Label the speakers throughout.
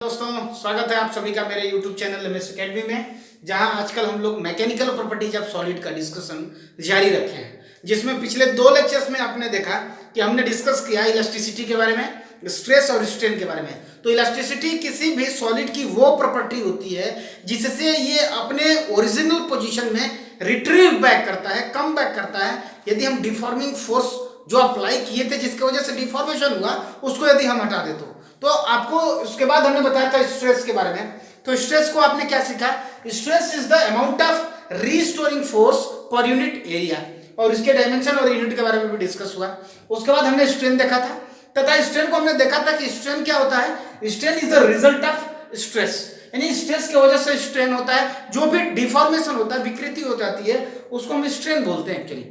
Speaker 1: दोस्तों, स्वागत है आप सभी का मेरे YouTube चैनल एमएस एकेडमी में, जहां आजकल हम लोग मैकेनिकल प्रॉपर्टीज ऑफ सॉलिड का डिस्कशन जारी रखे हैं। जिसमें पिछले 2 लेक्चर्स में आपने देखा कि हमने डिस्कस किया इलास्टिसिटी के बारे में, स्ट्रेस और स्ट्रेन के बारे में। तो इलास्टिसिटी किसी भी सॉलिड की वो प्रॉपर्टी होती है जिससे ये अपने ओरिजिनल पोजिशन में रिट्रीव बैक करता है, कम बैक करता है, यदि हम डिफॉर्मिंग फोर्स जो अप्लाई किए थे जिसकी वजह से डिफॉर्मेशन हुआ उसको यदि हम हटा दे तो आपको उसके बाद हमने बताया था स्ट्रेस के बारे में। तो स्ट्रेस को आपने क्या सीखा? Stress is the amount of restoring force per unit area, और इसके डायमेंशन और यूनिट के बारे में भी डिस्कस हुआ। उसके बाद हमने स्ट्रेन देखा था, तथा स्ट्रेन को हमने देखा था कि स्ट्रेन क्या होता है। Strain is the result of stress, यानी स्ट्रेस की वजह से स्ट्रेन होता है। जो भी डिफॉर्मेशन होता है, विकृति हो जाती है, उसको हम स्ट्रेन बोलते हैं। एक्चुअली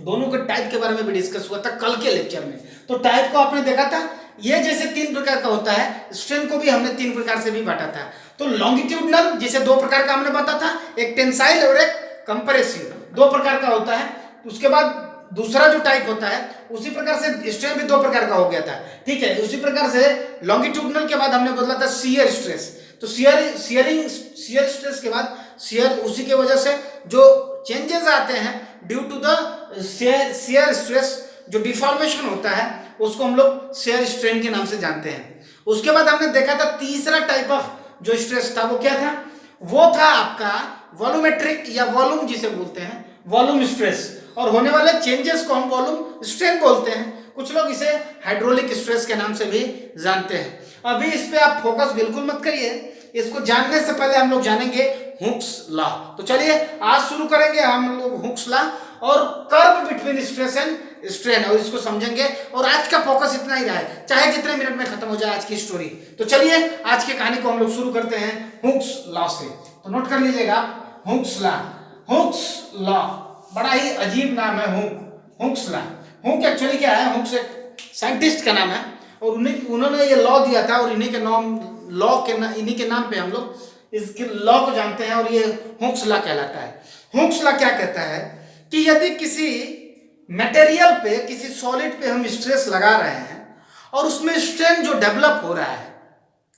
Speaker 1: दोनों के टाइप के बारे में भी डिस्कस हुआ था कल के लेक्चर में। तो टाइप को आपने देखा था, ये जैसे 3 प्रकार का होता है, स्ट्रेन को भी हमने 3 प्रकार से भी बांटा था। तो लॉन्गिट्यूडनल जैसे 2 प्रकार का हमने बांटा था, एक टेंसाइल और एक कंप्रेसिव, 2 प्रकार का होता है। उसके बाद दूसरा जो टाइप होता है उसी प्रकार से स्ट्रेन भी 2 प्रकार का हो गया था, ठीक है। उसी प्रकार से लॉन्गिट्यूडनल के बाद हमने बदला था शियर स्ट्रेस। तो शियर स्ट्रेस के बाद शियर, उसी के वजह से जो चेंजेस आते हैं due to the shear stress, जो डिफॉर्मेशन होता है उसको हम लोग शियर स्ट्रेन के नाम से जानते हैं। उसके बाद हमने देखा था तीसरा टाइप ऑफ जो स्ट्रेस था वो क्या था? वो था आपका वॉल्यूमेट्रिक या वॉल्यूम जिसे बोलते हैं, वॉल्यूम स्ट्रेस। और होने वाले चेंजेस को हम वॉल्यूम स्ट्रेन बोलते हैं। कुछ लोग इसे हाइड्रोलिक स्ट्रेस के नाम से भी जानते हैं। अभी इस पे आप फोकस बिल्कुल मत करिए, इसको जानने से पहले हम लोग जानेंगे हुक्स लॉ। तो चलिए आज शुरू करेंगे हम लोग हुक्स लॉ और curve between stress and strain, और इसको समझेंगे। और आज का फोकस इतना ही रहा है, चाहे जितने मिनट में खत्म हो जाए आज की स्टोरी। तो चलिए आज की कहानी को हम लोग शुरू करते हैं हुक्स लॉ से। तो नोट कर लीजिएगा हुक्स लॉ। हुक्स लॉ बड़ा ही अजीब नाम है, हुक्स लॉ। हुक एक्चुअली क्या है? हुक्स एक साइंटिस्ट का नाम है और उन्होंने ये लॉ दिया था, और इन्हीं के नाम पे हम लोग इसके लॉ को जानते हैं, और ये हुक्स लॉ कहलाता है। हुक्स लॉ क्या कहता है कि यदि किसी मटेरियल पे, किसी सॉलिड पे हम स्ट्रेस लगा रहे हैं और उसमें स्ट्रेन जो डेवलप हो रहा है,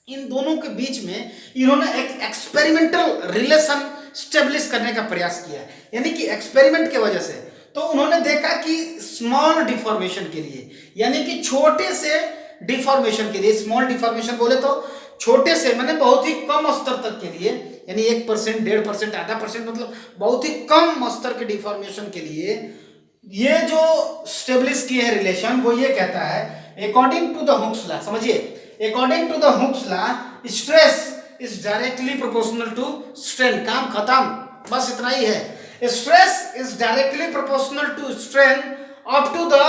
Speaker 1: इन दोनों के बीच में इन्होंने एक एक्सपेरिमेंटल रिलेशन स्टेब्लिश करने का प्रयास किया है। यानी कि एक्सपेरिमेंट के वजह से तो उन्होंने देखा कि स्मॉल डिफॉर्मेशन के लिए, यानी कि छोटे से डिफॉर्मेशन के लिए, स्मॉल डिफॉर्मेशन बोले तो छोटे से माने बहुत ही कम स्तर तक के लिए, यानी 1%, 1.5%, आधा परसेंट, मतलब बहुत ही कम स्तर के डिफॉर्मेशन के लिए ये जो स्टेब्लिश किए हैं रिलेशन, वो ये कहता है according to the Hooke's law. समझिए, according to the Hooke's law stress is directly proportional to strain. काम खत्म, बस इतना ही है। Stress is directly proportional to strain up to the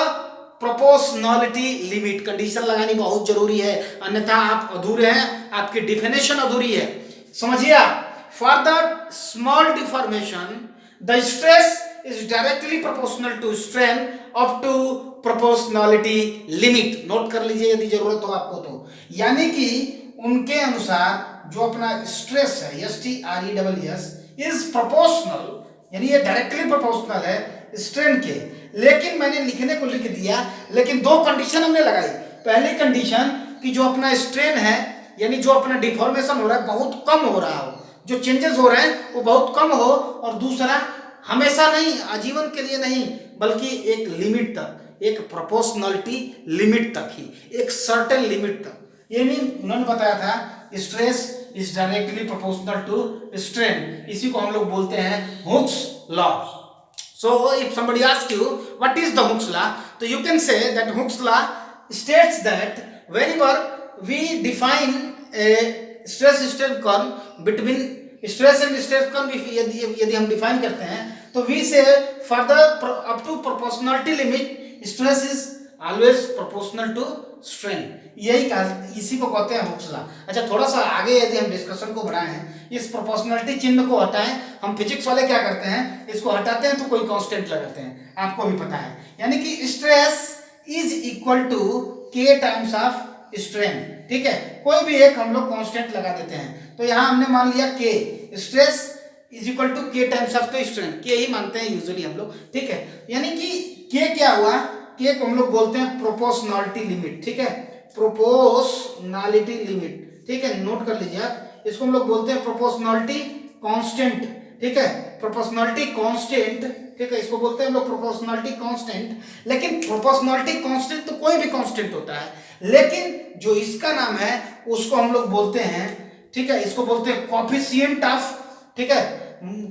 Speaker 1: proportionality limit. Condition लगानी बहुत जरूरी है, अन्यथा आप अधूरे हैं, आपकी डिफिनेशन अधूरी है। समझिए आप, for the small deformation the stress is directly proportional to strain up to proportionality limit। Note कर लीजिए यदि जरूरत हो आपको तो। यानी कि उनके अनुसार जो अपना स्ट्रेस है STRESS इज प्रोपोर्शनल, यानी ये डायरेक्टली प्रोपोर्शनल है स्ट्रेन के। लेकिन मैंने लिखने को लिख दिया, लेकिन 2 कंडीशन हमने लगाई। पहली कंडीशन कि जो अपना स्ट्रेन है, यानी जो अपना डिफॉर्मेशन हो रहा है बहुत कम हो रहा हो, जो चेंजेस हो रहे हैं वो बहुत कम हो। और दूसरा, हमेशा नहीं, आजीवन के लिए नहीं, बल्कि एक लिमिट तक, एक प्रोपोर्शनलिटी लिमिट तक ही, एक सर्टेन लिमिट तक। यानी उन्होंने बताया था stress is directly proportional to strain. इसी को हम लोग बोलते हैं Hooke's law. So if somebody ask you what is the Hooke's law, तो you can say that Hooke's law states that whenever we define a stress strain curve between stress and stress curve, यदि हम define करते हैं तो we say further up to proportionality limit stress is always proportional to strain. यही इसी को कहते हैं हुक्स लॉ। अच्छा, थोड़ा सा आगे यदि हम डिस्कशन को बढ़ाएं, इस प्रोपोर्शनलिटी चिन्ह को हटाएं। हम फिजिक्स वाले क्या करते हैं, इसको हटाते हैं तो कोई कांस्टेंट लगाते हैं, आपको भी पता है। यानी कि stress is equal to k times of strain, ठीक है। कोई भी एक हम लोग कांस्टेंट लगा देते हैं। तो यहाँ हमने मान लिया k, stress is equal to k times of strain, k ही मानते हैं यूजुअली हम लोग, ठीक है। यानी कि k क्या हुआ, k को हम लोग बोलते हैं प्रोपोर्शनलिटी लिमिट, ठीक है, प्रोपोर्शनलिटी लिमिट। ठीक है, नोट कर लीजिए आप, इसको हम लोग बोलते हैं प्रोपोर्शनलिटी कांस्टेंट, ठीक है, प्रोपोर्शनलिटी कांस्टेंट, ठीक है, इसको बोलते हैं हम लोग प्रोपोर्शनलिटी कांस्टेंट। लेकिन प्रोपोर्शनलिटी कांस्टेंट तो कोई भी कांस्टेंट होता है, लेकिन जो इसका नाम है उसको हम लोग बोलते हैं, ठीक है, इसको बोलते हैं कोएफिशिएंट ऑफ, ठीक है,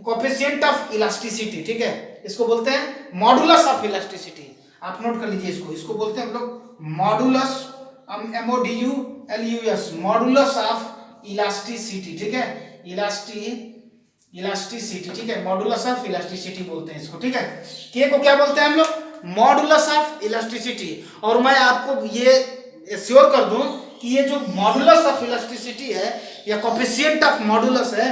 Speaker 1: कोएफिशिएंट ऑफ इलास्टिसिटी, ठीक है, इसको बोलते हैं मॉडुलस ऑफ इलास्टिसिटी। आप नोट कर लीजिए, इसको बोलते हैं हम लोग modulus, MODULUS, modulus of elasticity, ठीक है, इलास्टिसिटी, ठीक है, मॉडुलस ऑफ इलास्टिसिटी बोलते हैं इसको, ठीक है। के को क्या बोलते हैं हम लोग? Modulus of elasticity. और मैं आपको ये श्योर कर दूं कि ये जो मॉडुलस ऑफ इलास्टिसिटी है या कोएफिशिएंट ऑफ मॉडुलस है,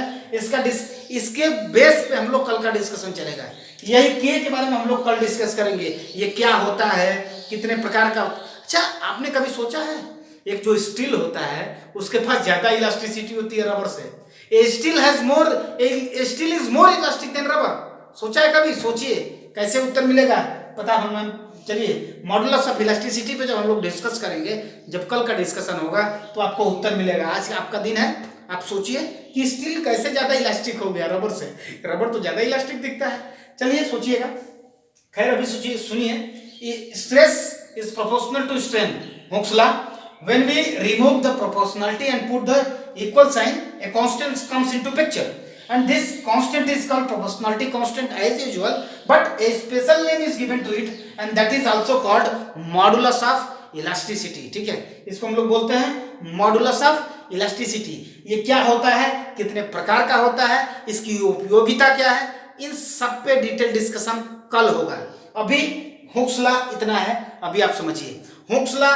Speaker 1: इसके बेस पे हम लोग कल का डिस्कशन चलेगा। यही के बारे में हम लोग कल डिस्कस करेंगे, ये क्या होता है, कितने प्रकार का। अच्छा, आपने कभी सोचा है एक जो स्टील होता है उसके पास ज्यादा इलास्टिसिटी होती है रबर से? Steel is more elastic than rubber. सोचा है कभी? सोचिए कैसे उत्तर मिलेगा, पता हम। चलिए, मॉडुलस ऑफ इलास्टिसिटी पे जब हम लोग डिस्कस करेंगे, जब कल का डिस्कशन होगा तो आपको उत्तर मिलेगा। आज आपका दिन है, आप सोचिए कि स्टील कैसे ज्यादा इलास्टिक हो गया रबर से। रबर तो ज्यादा इलास्टिक दिखता है। चलिए सोचिएगा, खैर अभी सोचिए, सुनिए। Stress is proportional to strain, Hooke's law. When we remove the proportionality and put the equal sign, a constant comes into picture, and this constant is called proportionality constant as usual, but a special name is given to it, and that is also called modulus of elasticity, ठीक है, इसको हम लोग बोलते हैं modulus of elasticity। ये क्या होता है, कितने प्रकार का होता है, इसकी उपयोगिता क्या है, इन सब पे डिटेल डिस्कशन कल होगा। अभी हुक्स लॉ इतना है, अभी आप समझिए। Hooke's law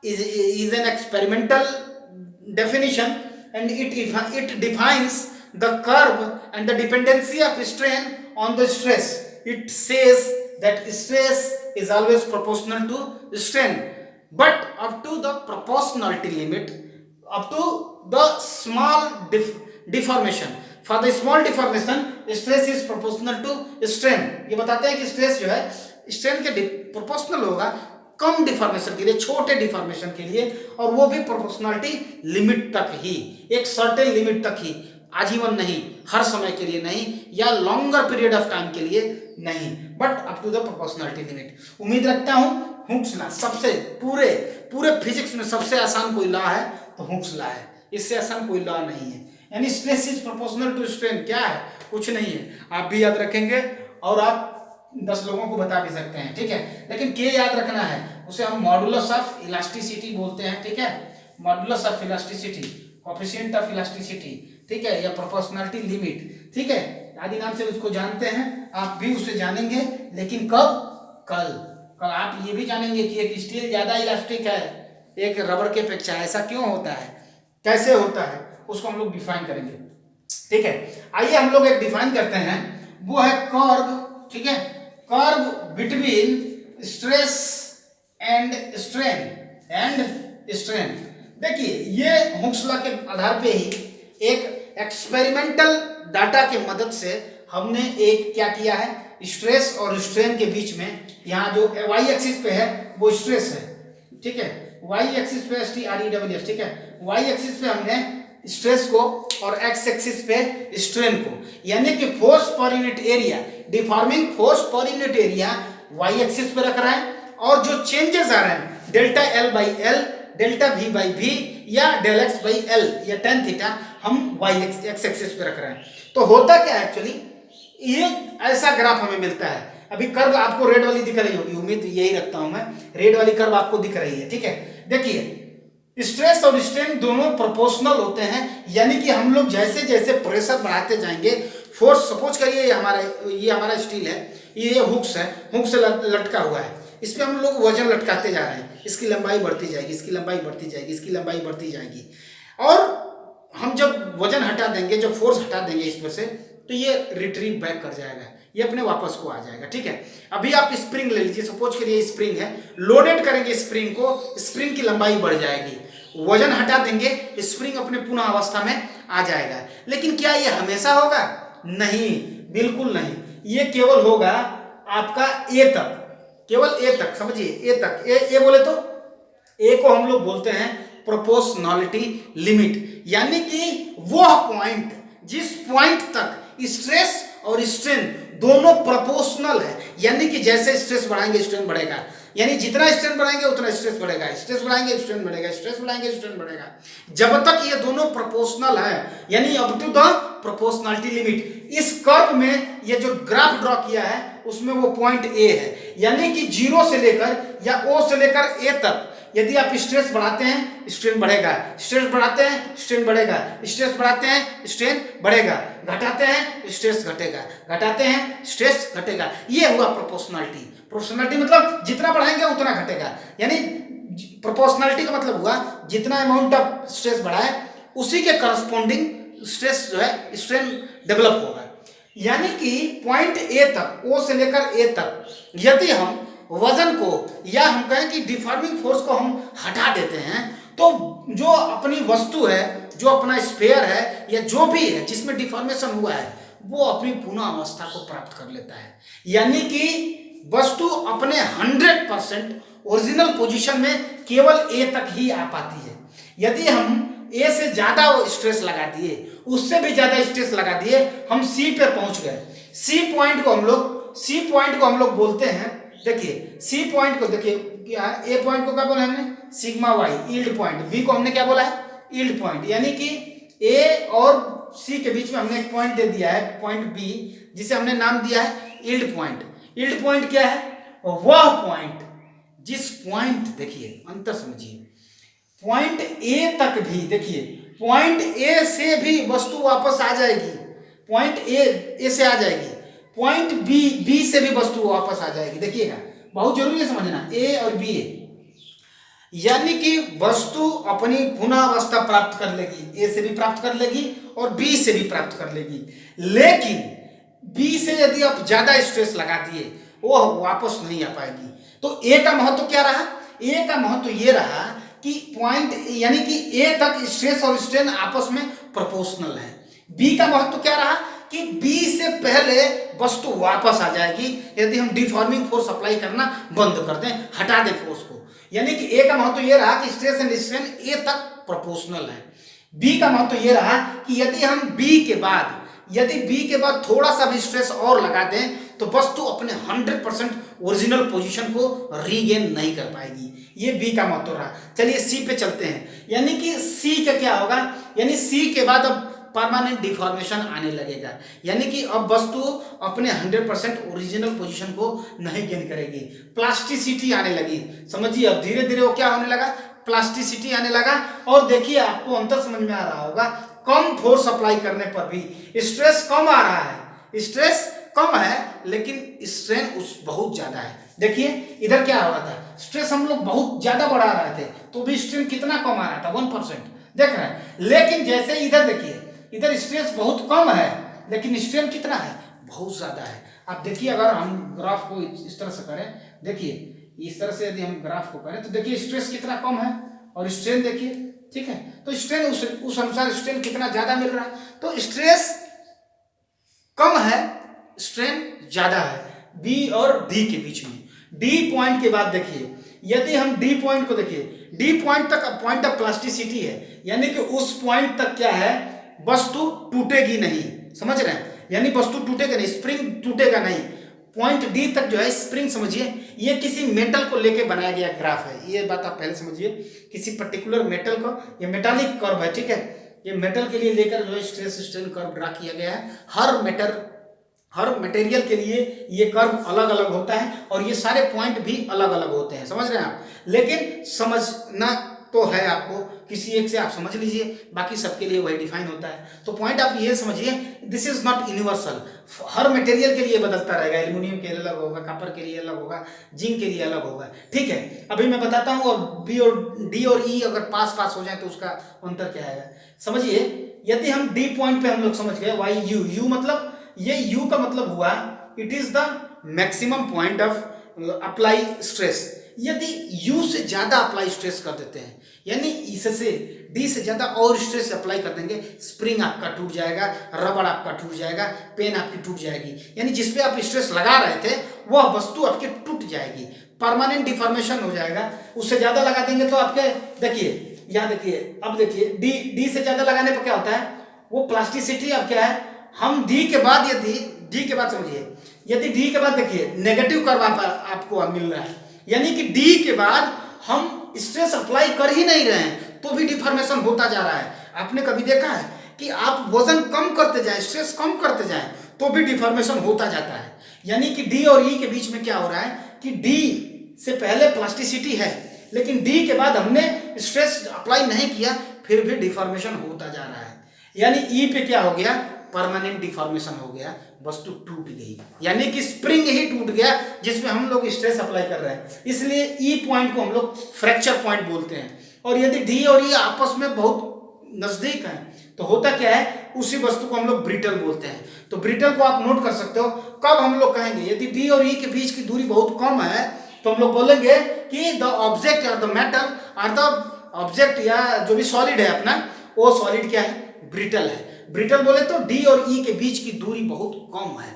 Speaker 1: is an experimental definition, and it defines the curve and the dependency of strain on the stress. It says that stress is always proportional to strain, but up to the proportionality limit, up to the small deformation. For the small deformation, stress is proportional to strain. ये बताते हैं कि stress जो है strain के proportional होगा कम deformation के लिए, छोटे डिफॉर्मेशन के लिए, और वो भी प्रोपोर्शनलिटी लिमिट तक ही, एक सर्टेन लिमिट तक ही, आजीवन नहीं, हर समय के लिए नहीं, या लॉन्गर पीरियड ऑफ टाइम के लिए नहीं, but up to the proportionality limit. उम्मीद रखता हूं हुक्स लॉ सबसे पूरे फिजिक्स में सबसे आसान कोई लॉ है तो हुक्स लॉ है, इससे आसान कोई लॉ नहीं है। यानी stress is proportional to strain क्या है, कुछ नहीं है, आप भी याद रखेंगे और आप 10 लोगों को बता भी सकते हैं, ठीक है। लेकिन के याद रखना है, उसे हम मॉडुलस ऑफ इलास्टिसिटी बोलते हैं, ठीक है, modulus of elasticity, coefficient of elasticity, ठीक है, या प्रोपोर्शनलिटी लिमिट, ठीक है, आदि नाम से उसको जानते हैं। आप भी उसे जानेंगे, लेकिन कब? कल आप ये भी जानेंगे कि एक स्टील ज्यादा इलास्टिक है एक रबर के अपेक्षा, ऐसा क्यों होता है, कैसे होता है, उसको हम लोग डिफाइन करेंगे, ठीक है। आइए हम लोग एक डिफाइन करते हैं, वो है कर्व, ठीक है, curve between stress and strain. देखिए, ये हुक्स लॉ के आधार पे ही एक एक्सपेरिमेंटल डाटा के मदद से हमने एक क्या किया है, स्ट्रेस और स्ट्रेन के बीच में, यहाँ जो वाई एक्सिस पे है वो स्ट्रेस है, ठीक है, वाई एक्सिस पे STRESS, ठीक है, वाई एक्सिस पे हमने स्ट्रेस को और एक्स एक्सिस पे स्ट्रेन को, यानी कि force per unit area, deforming force per unit area Y axis पे रख रहा है, और जो चेंजेस आ रहे हैं डेल्टा L/L, डेल्टा V/V या डेल X/L या tan थीटा, हम वाई एक्स एक्सिस पे रख रहे हैं। तो होता क्या है एक्चुअली, ये ऐसा ग्राफ हमें मिलता है। अभी कर्व आपको रेड वाली दिख रही होगी, उम्मीद यही रखता हूं मैं, रेड वाली कर्व आपको दिख रही है, ठीक है। देखिए, स्ट्रेस और स्ट्रेन दोनों प्रोपोर्शनल होते हैं, यानी कि हम लोग जैसे जैसे प्रेशर बढ़ाते जाएंगे, फोर्स, सपोज करिए ये हमारा स्टील है, ये हुक्स है, हुक से लटका हुआ है, इस पे हम लोग वजन लटकाते जा रहे हैं, इसकी लंबाई बढ़ती जाएगी, इसकी लंबाई बढ़ती जाएगी, इसकी लंबाई बढ़ती जाएगी, और हम जब वजन हटा देंगे, जब फोर्स हटा देंगे इस पर से, तो ये रिट्रीव बैक कर जाएगा, ये अपने वापस को आ जाएगा, ठीक है। अभी आप स्प्रिंग ले लीजिए, सपोज करिए स्प्रिंग है, लोडेड करेंगे स्प्रिंग को, स्प्रिंग की लंबाई बढ़ जाएगी, वजन हटा देंगे, स्प्रिंग अपने पुनः अवस्था में आ जाएगा। लेकिन क्या ये हमेशा होगा? नहीं, बिल्कुल नहीं, ये केवल होगा आपका ए तक, केवल ए तक, समझिए, ए तक, ए बोले तो ए को हम लोग बोलते हैं प्रोपोर्शनलिटी लिमिट, यानी कि वह पॉइंट जिस पॉइंट तक स्ट्रेस और स्ट्रेन दोनों प्रोपोर्शनल है, यानी कि जैसे स्ट्रेस बढ़ाएंगे स्ट्रेन बढ़ेगा, यानी जितना स्ट्रेन बढ़ाएंगे उतना स्ट्रेस बढ़ेगा, स्ट्रेस बढ़ाएंगे स्ट्रेन बढ़ेगा, स्ट्रेस बढ़ाएंगे स्ट्रेन बढ़ेगा, जब तक ये दोनों प्रोपोर्शनल है, यानी up to the proportionality limit. इस कर्व में ये जो ग्राफ ड्रॉ किया है उसमें वो पॉइंट ए है, यानी कि 0 से लेकर या O से लेकर A तक यदि आप स्ट्रेस बढ़ाते हैं स्ट्रेन बढ़ेगा, स्ट्रेस बढ़ाते हैं स्ट्रेन बढ़ेगा, स्ट्रेस बढ़ाते हैं स्ट्रेन बढ़ेगा, घटाते हैं स्ट्रेस घटेगा, घटाते हैं स्ट्रेस घटेगा। ये हुआ प्रोपोर्शनलिटी। प्रोपोर्शनलिटी मतलब जितना बढ़ाएंगे उतना घटेगा, यानी प्रोपोर्शनलिटी का मतलब हुआ जितना अमाउंट ऑफ स्ट्रेस बढ़ाए उसी के करस्पॉन्डिंग स्ट्रेस जो है स्ट्रेन डेवलप होगा। यानी कि पॉइंट ए तक, O से लेकर A तक यदि हम वजन को या हम कहें कि डिफॉर्मिंग फोर्स को हम हटा देते हैं तो जो अपनी वस्तु है, जो अपना स्फीयर है या जो भी है जिसमें डिफॉर्मेशन हुआ है वो अपनी पुनः अवस्था को प्राप्त कर लेता है, यानी कि वस्तु अपने 100% ओरिजिनल पोजीशन में केवल A तक ही आ पाती है। यदि हम A से ज्यादा स्ट्रेस लगा दिए, उससे भी ज्यादा स्ट्रेस लगा दिए, हम C पे पहुंच गए। C पॉइंट को हम लोग बोलते हैं, देखिए C पॉइंट को देखिए क्या, A पॉइंट को क्या बोला हमने sigma Y yield point, B को हमने क्या बोला है यील्ड पॉइंट, यानी कि A और C के बीच में हमने एक पॉइंट दे दिया है पॉइंट B, जिसे हमने नाम दिया है यील्ड पॉइंट। यील्ड पॉइंट क्या है, वह पॉइंट जिस पॉइंट, देखिए अंतर समझिए, पॉइंट A तक भी, देखिए पॉइंट A से भी वस्तु वापस आ जाएगी, पॉइंट A से आ जाएगी, पॉइंट B से भी वस्तु वापस आ जाएगी। देखिएगा बहुत जरूरी है समझना, A और B, यानी कि वस्तु अपनी पुनः अवस्था प्राप्त कर लेगी, A से भी प्राप्त कर लेगी और B से भी प्राप्त कर लेगी, लेकिन B से यदि आप ज्यादा स्ट्रेस लगा दिए वो वापस नहीं आ पाएगी। तो A का महत्व क्या रहा, A का महत्व ये रहा कि पॉइंट यानी कि A तक स्ट्रेस और स्ट्रेन आपस में प्रोपोर्शनल है। B का महत्व क्या रहा कि B से पहले वस्तु वापस आ जाएगी यदि हम डिफॉर्मिंग फोर्स अप्लाई करना बंद कर दें, हटा दें फोर्स को, यानी कि A का महत्व ये रहा कि स्ट्रेस एंड स्ट्रेन A तक प्रोपोर्शनल है। B का महत्व ये रहा कि यदि हम B के बाद थोड़ा सा भी स्ट्रेस और लगा दें तो वस्तु अपने 100% ओरिजिनल पोजीशन को रीगेन नहीं कर पाएगी। ये B का महत्व रहा। चलिए C पे चलते हैं, यानी कि C का क्या होगा, यानी C के बाद अब परमानेंट डिफॉर्मेशन आने लगेगा, यानी कि अब वस्तु अपने 100% ओरिजिनल पोजीशन को नहीं गेन करेगी, प्लास्टिसिटी आने लगी। समझिए अब धीरे धीरे वो क्या होने लगा, प्लास्टिसिटी आने लगा। और देखिए आपको अंतर समझ में आ रहा होगा, कम फोर्स अप्लाई करने पर भी स्ट्रेस कम आ रहा है, स्ट्रेस कम है लेकिन स्ट्रेन उस बहुत ज्यादा है। देखिए इधर क्या हो रहा था, स्ट्रेस हम लोग बहुत ज्यादा बढ़ा रहे थे तो भी स्ट्रेन कितना कम आ रहा था, 1%, देख रहे हैं। लेकिन जैसे इधर देखिए, इधर स्ट्रेस बहुत कम है लेकिन स्ट्रेन कितना है, बहुत ज्यादा है। आप देखिए अगर हम ग्राफ को इस तरह से करें, देखिए इस तरह से यदि हम ग्राफ को करें तो देखिए स्ट्रेस कितना कम है और स्ट्रेन देखिए, ठीक है। तो स्ट्रेन उस अनुसार स्ट्रेन कितना ज्यादा मिल रहा है, तो स्ट्रेस कम है स्ट्रेन ज्यादा है B और D के बीच में। D पॉइंट के बाद देखिए, यदि हम D पॉइंट को देखिए, D पॉइंट तक पॉइंट ऑफ प्लास्टिसिटी है, यानी कि उस पॉइंट तक क्या है, वस्तु टूटेगी नहीं, समझ रहे हैं, यानी वस्तु टूटेगा नहीं, स्प्रिंग टूटेगा नहीं। पॉइंट D तक जो है स्प्रिंग, समझिए ये किसी मेटल को लेके बनाया गया ग्राफ है, ये बात आप पहले समझिए, किसी पर्टिकुलर मेटल को, ये मेटालिक कर्व है, ठीक है, ये मेटल के लिए लेकर जो स्ट्रेस स्ट्रेन कर्व ड्रा किया गया है। हर मटेरियल के लिए ये कर्व अलग अलग होता है और ये सारे पॉइंट भी अलग अलग होते हैं, समझ रहे हैं आप। लेकिन समझना तो है आपको, किसी एक से आप समझ लीजिए, बाकी सबके लिए वही डिफाइन होता है। तो पॉइंट आप ये समझिए, this is not universal, her material के लिए बदलता रहेगा, एल्युमिनियम के लिए अलग होगा, कॉपर के लिए अलग होगा, जिंक के लिए अलग होगा, ठीक है। अभी मैं बताता हूँ, और B और D और E अगर पास पास हो जाए तो उसका अंतर क्या आएगा, समझिए। यदि हम D पॉइंट पे हम लोग समझ गए, वाई यू मतलब, ये U का मतलब हुआ it is the maximum point of apply stress. यदि U से ज्यादा अप्लाई स्ट्रेस कर देते हैं, यानी इससे D से ज्यादा और स्ट्रेस अप्लाई कर देंगे, स्प्रिंग आपका टूट जाएगा, रबड़ आपका टूट जाएगा, पेन आपकी टूट जाएगी, यानी जिसपे आप स्ट्रेस लगा रहे थे वह वस्तु आपकी टूट जाएगी, परमानेंट डिफॉर्मेशन हो जाएगा। उससे ज्यादा लगा देंगे तो आपके देखिए यहाँ देखिए, अब देखिए डी से ज्यादा लगाने पर क्या होता है, वो प्लास्टिसिटी अब क्या है, हम डी के बाद यदि डी के बाद समझिए, यदि डी के बाद देखिए नेगेटिव कर्व आपको अब मिल रहा है, यानी कि डी के बाद हम स्ट्रेस अप्लाई कर ही नहीं रहे हैं तो भी डिफॉर्मेशन होता जा रहा है। आपने कभी देखा है कि आप वजन कम करते जाएं, स्ट्रेस कम करते जाएं तो भी डिफॉर्मेशन होता जाता है। यानी कि डी और ई के बीच में क्या हो रहा है कि डी से पहले प्लास्टिसिटी है, लेकिन डी के बाद हमने स्ट्रेस अप्लाई नहीं किया, फिर भी डिफॉर्मेशन होता जा रहा है। यानी ई पे क्या हो गया, परमानेंट डिफॉर्मेशन हो गया, वस्तु टूट गई, यानी कि स्प्रिंग ही टूट गया जिसमें हम लोग स्ट्रेस अप्लाई कर रहे हैं। इसलिए ई पॉइंट को हम लोग फ्रैक्चर पॉइंट बोलते हैं। और यदि डी और ई आपस में बहुत नजदीक है तो होता क्या है, उसी वस्तु को हम लोग ब्रिटल बोलते हैं। तो ब्रिटल को आप नोट कर सकते हो। कब हम लोग कहेंगे यदि डी और ई के बीच की दूरी बहुत कम है तो हम लोग बोलेंगे कि द ऑब्जेक्ट और द मेटल और द ऑब्जेक्ट या जो भी सॉलिड है अपना, वो सॉलिड क्या है, ब्रिटल है। ब्रिटल बोले तो डी और ई के बीच की दूरी बहुत कम है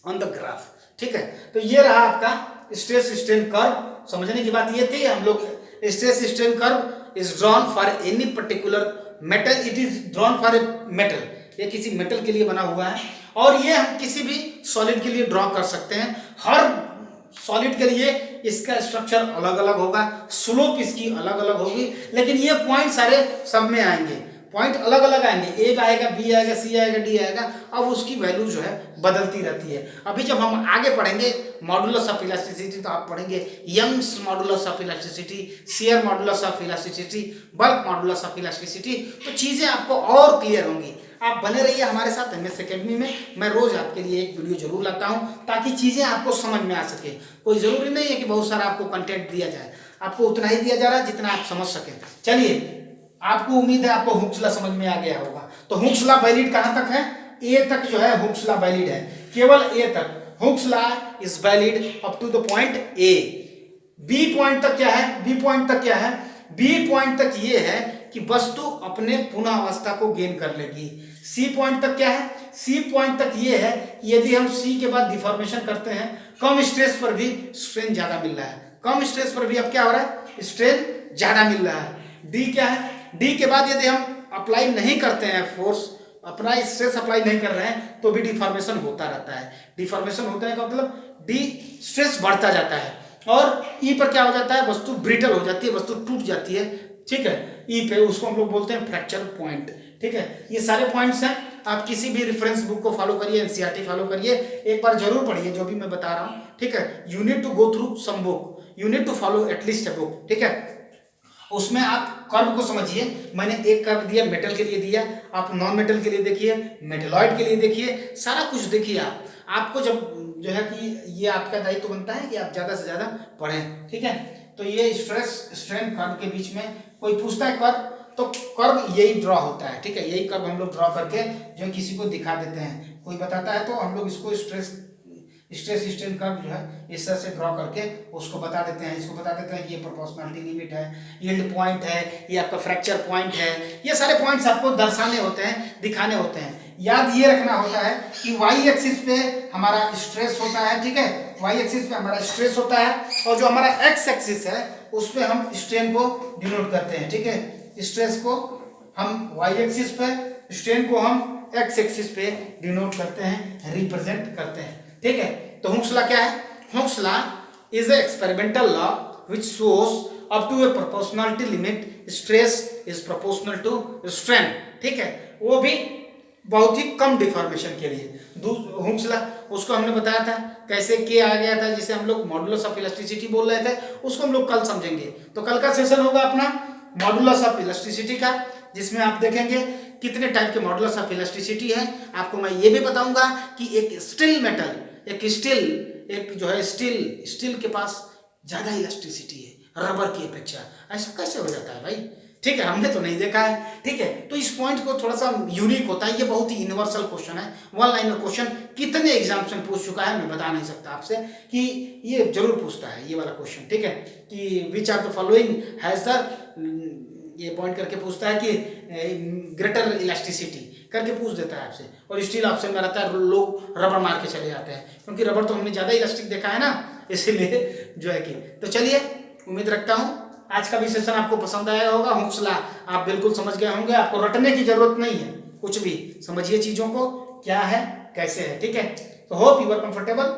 Speaker 1: ऑन द ग्राफ। ठीक है, तो ये रहा आपका स्ट्रेस स्ट्रेन कर्व। समझने की बात ये थी, हम लोग stress strain curve is drawn for any particular metal, it is drawn for a metal, ये किसी मेटल के लिए बना हुआ है। और ये हम किसी भी सॉलिड के लिए ड्रॉ कर सकते हैं। हर सॉलिड के लिए इसका स्ट्रक्चर अलग अलग होगा, स्लोप इसकी अलग अलग होगी, लेकिन ये पॉइंट सारे सब में आएंगे, पॉइंट अलग अलग आएंगे, ए आएगा, बी आएगा, सी आएगा, डी आएगा। अब उसकी वैल्यू जो है बदलती रहती है। अभी जब हम आगे पढ़ेंगे मॉडुलस ऑफ इलास्टिसिटी तो आप पढ़ेंगे Young's modulus of elasticity, shear modulus of elasticity, bulk modulus of elasticity, तो चीजें आपको और क्लियर होंगी। आप बने रहिए हमारे साथ एमएस एकेडमी में। मैं रोज आपके लिए एक वीडियो जरूर लाता हूं ताकि चीजें आपको समझ में आ सके। कोई जरूरी नहीं है कि बहुत सारा आपको कंटेंट दिया जाए, आपको उतना ही दिया जा रहा है जितना आप समझ सके। चलिए, आपको उम्मीद है आपको हुक्स लॉ समझ में आ गया होगा। तो हुक्स लॉ वैलिड कहां तक है, ए तक जो है हुक्स लॉ वैलिड है, केवल ए तक। Hooke's law is valid up to the point A. B point तक क्या है, बी पॉइंट तक क्या है, बी पॉइंट तक ये है कि वस्तु अपने पुनः अवस्था को गेन कर लेगी। सी पॉइंट तक क्या है, सी पॉइंट तक ये है कि यदि हम सी के बाद डिफॉर्मेशन करते हैं, कम स्ट्रेस पर भी स्ट्रेन ज्यादा मिल रहा है, कम स्ट्रेस पर भी अब क्या हो रहा है, स्ट्रेन ज्यादा मिल रहा है। डी क्या है, डी के बाद यदि हम अप्लाई नहीं करते हैं फोर्स, अपना स्ट्रेस अप्लाई नहीं कर रहे हैं तो भी डिफॉर्मेशन होता रहता है। डिफॉर्मेशन होता है का मतलब डी स्ट्रेस बढ़ता जाता है। और ई पर क्या हो जाता है, वस्तु ब्रिटल हो जाती है, वस्तु टूट जाती है। ठीक है, ई पे उसको हम लोग बोलते हैं फ्रैक्चर पॉइंट। ठीक है, ये सारे पॉइंट्स हैं। आप किसी भी रेफरेंस बुक को फॉलो करिए, एनसीईआरटी फॉलो करिए, एक बार जरूर पढ़िए जो भी मैं बता रहा हूँ। ठीक है, you need to go through some book, you need to follow at least a book. ठीक है, उसमें आप कर्व को समझिए। मैंने एक कर्व दिया मेटल के लिए दिया, आप नॉन मेटल के लिए देखिए, मेटलॉइड के लिए देखिए, सारा कुछ देखिए। आपको जब जो है कि ये आपका दायित्व बनता है कि आप ज्यादा से ज्यादा पढ़ें। ठीक है, तो ये स्ट्रेस स्ट्रेन कर्व के बीच में कोई पूछता है कर्व, तो कर्व यही ड्रॉ होता है। ठीक है, यही कर्व हम लोग ड्रॉ करके जो किसी को दिखा देते हैं, कोई बताता है तो हम लोग इसको स्ट्रेस स्ट्रेन कर्व जो है इस तरह से ड्रॉ करके उसको बता देते हैं। इसको बता देते हैं कि ये प्रोपोर्शनलिटी लिमिट है, यील्ड पॉइंट है, ये आपका फ्रैक्चर पॉइंट है। ये सारे पॉइंट्स आपको दर्शाने होते हैं, दिखाने होते हैं। याद ये रखना होता है कि वाई एक्सिस पे हमारा स्ट्रेस होता है। ठीक है, वाई एक्सिस पे हमारा स्ट्रेस होता है, और जो हमारा एक्स एक्सिस है उस पे हम स्ट्रेन को डिनोट करते हैं। ठीक है, स्ट्रेस को हम वाई एक्सिस पे, स्ट्रेन को हम एक्स एक्सिस पे डिनोट करते हैं, रिप्रेजेंट करते हैं। ठीक है, तो हुक्स लॉ क्या है, Hooke's law is a experimental law which shows up to a proportionality limit stress is proportional to strain. ठीक है, वो भी बहुत ही कम डिफॉर्मेशन के लिए। हुक्स लॉ उसको हमने बताया था कैसे के आ गया था, जिसे हम लोग मॉडुलस ऑफ इलास्टिसिटी बोल रहे थे, उसको हम लोग कल समझेंगे। तो कल का सेशन होगा अपना मॉडुलस ऑफ इलास्टिसिटी का, जिसमें आप देखेंगे कितने टाइप के मॉडुलस ऑफ इलास्टिसिटी है। आपको मैं ये भी बताऊंगा कि एक स्टील मेटल, एक जो है स्टील के पास ज्यादा इलास्टिसिटी है रबर की अपेक्षा। ऐसा कैसे हो जाता है भाई? ठीक है, हमने तो नहीं देखा है। ठीक है, तो इस पॉइंट को थोड़ा सा यूनिक होता है, ये बहुत ही यूनिवर्सल क्वेश्चन है, वन लाइनर क्वेश्चन। कितने एग्जाम्स में पूछ चुका है मैं बता नहीं सकता आपसे, कि ये जरूर पूछता है ये वाला क्वेश्चन। ठीक है, कि which are the following has the, ये पॉइंट करके पूछता है कि ग्रेटर इलास्टिसिटी करके पूछ देता है आपसे। और स्टील ऑप्शन में रहता है, लोग रबर मार के चले जाते हैं, क्योंकि रबर तो हमने ज्यादा इलास्टिक देखा है ना, इसीलिए जो है कि। तो चलिए, उम्मीद रखता हूँ आज का भी सेशन आपको पसंद आया होगा। हुक्सला आप बिल्कुल समझ गए होंगे, आपको रटने की जरूरत नहीं है, कुछ भी समझिए चीजों को, क्या है कैसे है, ठीक है। तो hope you are comfortable.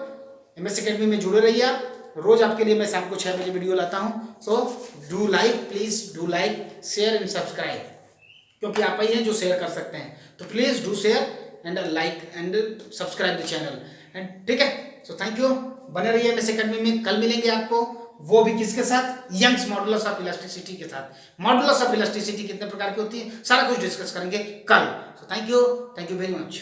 Speaker 1: MS academy में जुड़े रहिए आप, रोज आपके लिए मैं शाम को 6 बजे वीडियो लाता हूँ। So do like, please do like, share and subscribe, क्योंकि आप ही हैं जो शेयर कर सकते हैं। तो please do share and like and subscribe the channel and, ठीक है। सो थैंक यू, बने रहिए एमएस एकेडमी में। कल मिलेंगे आपको, वो भी किसके साथ, यंग्स मॉडुलस ऑफ इलास्टिसिटी के साथ। मॉडुलस ऑफ इलास्टिसिटी कितने प्रकार की होती है, सारा कुछ डिस्कस करेंगे कल। So thank you very much.